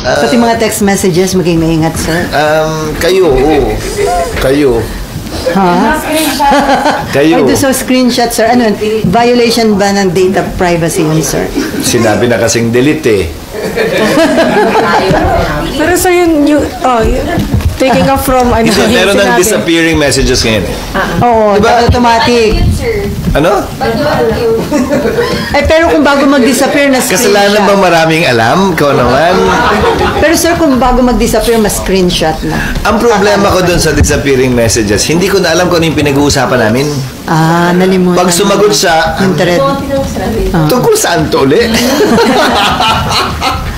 Pati mga text messages, maging maingat, sir. Kayo. Ha? Kayo. Ay, doon sa screenshot, sir. Ano, violation ba ng data privacy yun, sir? Sinabi na kasing delete eh. Pero sir, yun, taking off from, ano, Isa, meron ng sinabi. disappearing messages ngayon eh. Oo, diba? Automatic. Ano? Ay, pero kung bago mag-disappear na Kasalanan ba screenshot. maraming alam? Ikaw naman. Pero sir, kung bago mag-disappear, mas screenshot na. Ang problema ko dun sa disappearing messages, hindi ko na alam kung ano yung pinag-uusapan namin. Ah, nalimutan. Pag sumagot siya, Yung thread. tungkol saan to ulit?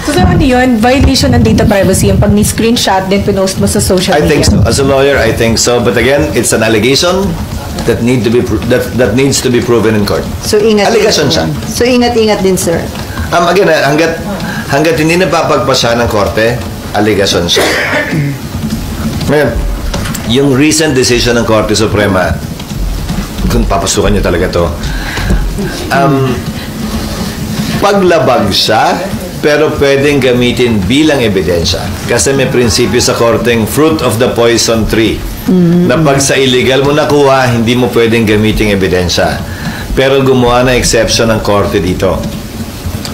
So sir, ano yun? Violation ng data privacy yung pag ni-screenshot then pinost mo sa social I media. think so. As a lawyer, I think so. But again, it's an allegation that needs to be proven in court. So, ingat. Allegation siya. So, ingat-ingat din, sir. Again, hanggat hindi napapagpasya ng korte, allegation siya. Ngayon, yung recent decision ng Korte Suprema, kung papasukan niyo talaga to, paglabag siya, pero pwedeng gamitin bilang ebidensya. Kasi may prinsipyo sa korteng fruit of the poison tree. Na pag sa illegal mo nakuha, hindi mo pwedeng gamitin ebidensya. Pero gumawa na exception ng korte dito.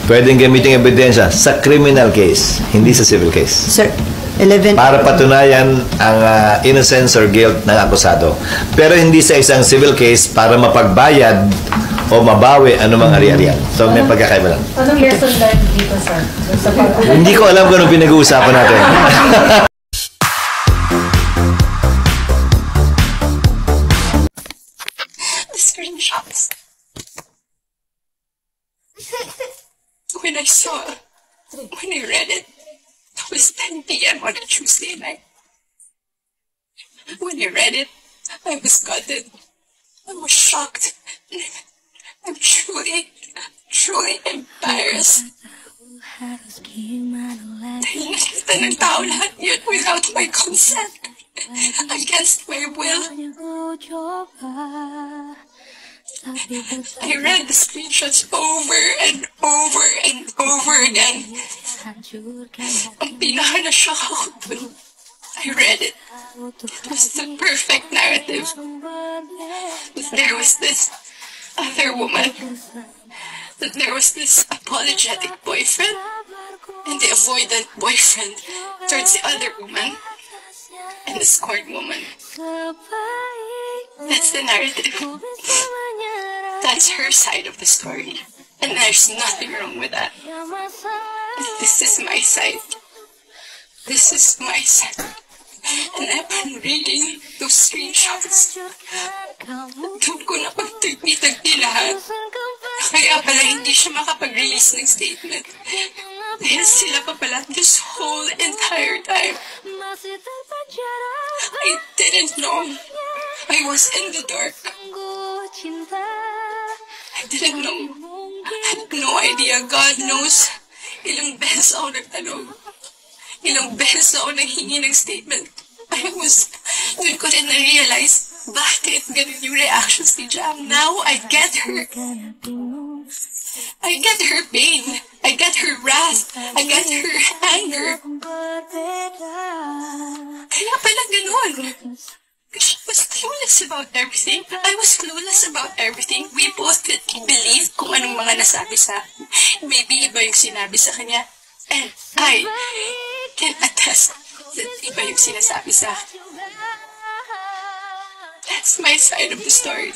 Pwedeng gamitin ebidensya sa criminal case, hindi sa civil case. Sir, 11. Para patunayan ang innocence or guilt ng akusado. Pero hindi sa isang civil case para mapagbayad o mabawi anumang ari-arian. So may pagkakaiba lang. Anong lesson learned dito, sir? Sa Hindi ko alam kung anong pinag-uusapan natin. The screenshots. When I read it, it was 10 p.m. on a Tuesday night. When I read it, I was gutted. I was shocked. I'm truly embarrassed. Dahil nakita ng tao lahat yun without my consent. Against my will. I read the screenshots over and over and over again. Ang pinaka-na-shock ako dun, I read it. It was the perfect narrative. There was this other woman. That there was this apologetic boyfriend and the avoidant boyfriend towards the other woman and the scorned woman. That's the narrative. That's her side of the story. And there's nothing wrong with that. This is my side. This is my side. And upon reading those screenshots, doon ko na pagtagpi-tagpi lahat. Kaya pala hindi siya makapag-release ng statement. Dahil sila pa pala this whole entire time. I didn't know. I was in the dark. I didn't know. I had no idea. God knows. Ilang beses ako nagtanong. Ilang beses ako nanghingi ng statement. Doon ko rin na-realize bakit ganun yung reactions ni Jam. Now, I get her. I get her pain. I get her wrath. I get her anger. Kaya pala ganun. She was clueless about everything. I was clueless about everything. We both believed kung anong mga nasabi sa akin. Maybe iba yung sinabi sa kanya. And I can attest that iba yung sinasabi sa akin. That's my side of the story.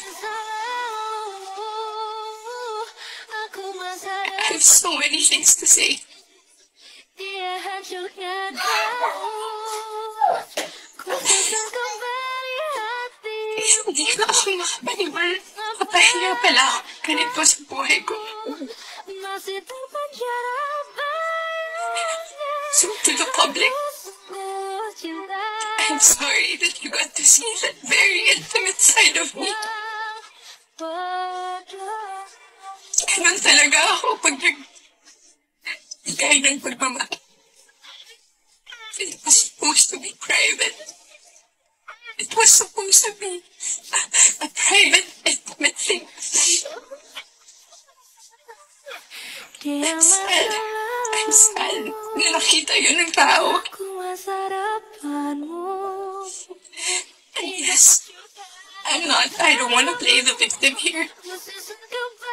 I have so many things to say. Hindi na ako makapaniwala. Kapahinga pala ako ganito sa buhay ko. So to the public, I'm sorry that you got to see that very intimate side of me. Ganun talaga ako pag nag-igay ng pagmamahal. It was supposed to be private. It was supposed to be a private, intimate thing. Instead, I I'm sad na nakita yun ng tao. And yes, I don't want to play the victim here.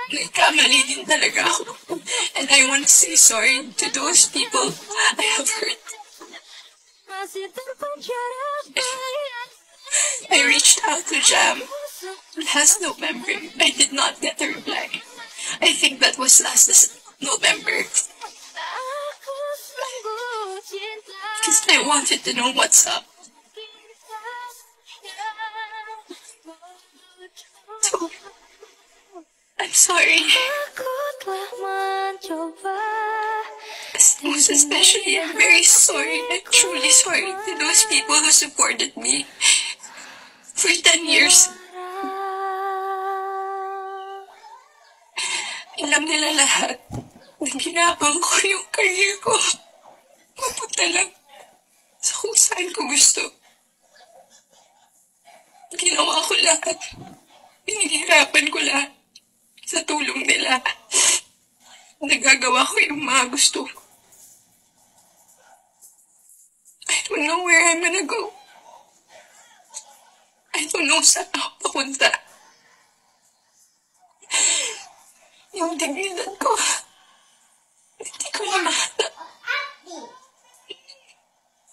Nagkamali din talaga ako. And I want to say sorry to those people I have hurt. I reached out to Jam last November. I did not get a reply. I think that was last November. Because I wanted to know what's up. So, I'm sorry. Most especially, I'm very sorry. I'm truly sorry to those people who supported me for 10 years. Alam nila lahat na ginapang ko yung career ko. Mapunta lang sa kung saan ko gusto. Ginawa ko lahat. Pinaghirapan ko lahat sa tulong nila. Nagagawa ko yung mga gusto. I don't know where I'm gonna go. I don't know saan ako papunta. Yung dignidad ko, hindi ko na mahanap.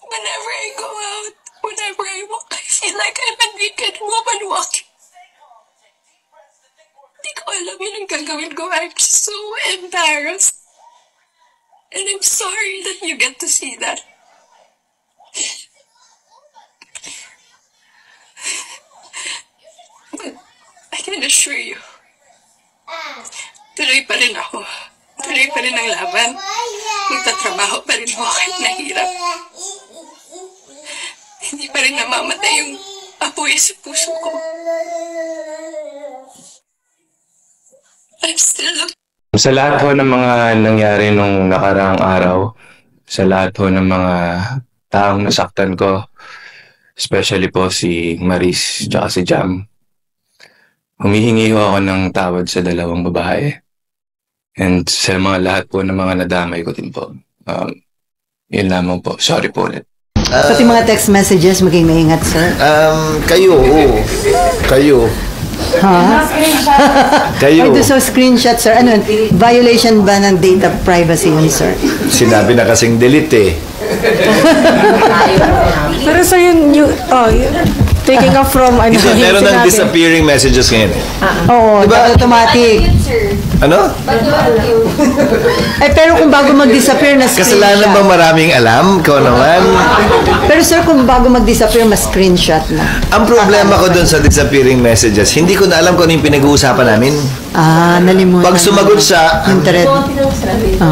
Whenever I go out, whenever I walk, I feel like I'm a naked woman walking. Hindi ko alam yun ang gagawin ko. I'm so embarrassed. And I'm sorry that you get to see that. But I can assure you, tuloy pa rin ako. Tuloy pa rin ang laban. Magtatrabaho pa rin ako kahit nahirap. Hindi pa rin namamatay yung apoy sa puso ko. I'm still looking. Sa lahat ho ng mga nangyari nung nakaraang araw, sa lahat ho ng mga taong nasaktan ko, especially po si Maris at si Jam, humihingi ho ako ng tawad sa dalawang babae. And sa mga lahat po ng mga nadamay ko din po. Yun lamang po. Sorry po ulit. Pati mga text messages, maging maingat, sir. Kayo. Ha? Kayo. Ay, doon sa screenshot, sir. Ano, violation ba ng data privacy yun, sir? Sinabi na kasing delete eh. Pero sir, taking off from ano, Isa, meron ng sinabi. disappearing messages ngayon eh. Oo, diba? Automatic. Ano? Ay, pero kung bago mag-disappear na Kasalanan ba maraming alam? Ikaw naman. Pero sir, kung bago mag-disappear, mas screenshot na. Ang problema ko dun sa disappearing messages, hindi ko na alam kung ano yung pinag-uusapan namin. Ah, nalimutan. Pag sumagot siya, Yung thread.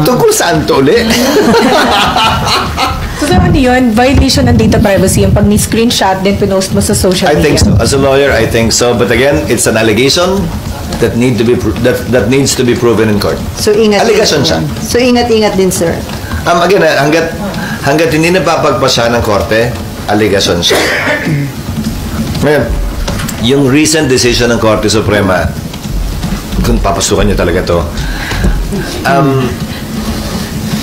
tungkol saan to ulit? So sir, ano yun? Violation ng data privacy yung pag ni-screenshot then pinost mo sa social I media. think so. As a lawyer, I think so. But again, it's an allegation that needs to be proven in court. So, ingat. Allegation siya. So, ingat-ingat din, sir. Again, hanggat hindi napapagpasya ng korte, allegation siya. Ngayon, yung recent decision ng Korte Suprema, kung papasukan niyo talaga to,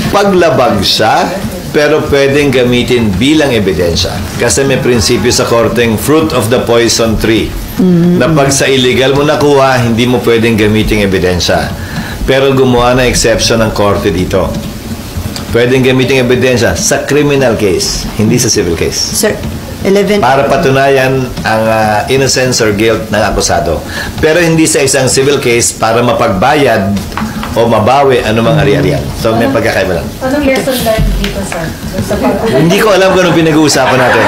paglabag siya, pero pwedeng gamitin bilang ebidensya. Kasi may prinsipyo sa korteng fruit of the poison tree. Na pag sa illegal mo nakuha, hindi mo pwedeng gamitin ebidensya. Pero gumawa na exception ng korte dito. Pwedeng gamitin ebidensya sa criminal case, hindi sa civil case. Sir, 11. Para patunayan ang innocence or guilt ng akusado. Pero hindi sa isang civil case para mapagbayad o mabawi anumang ari-arian. So may pagkakaiba lang. Anong lesson learned dito, sir? Hindi ko alam kung anong pinag-uusapan natin.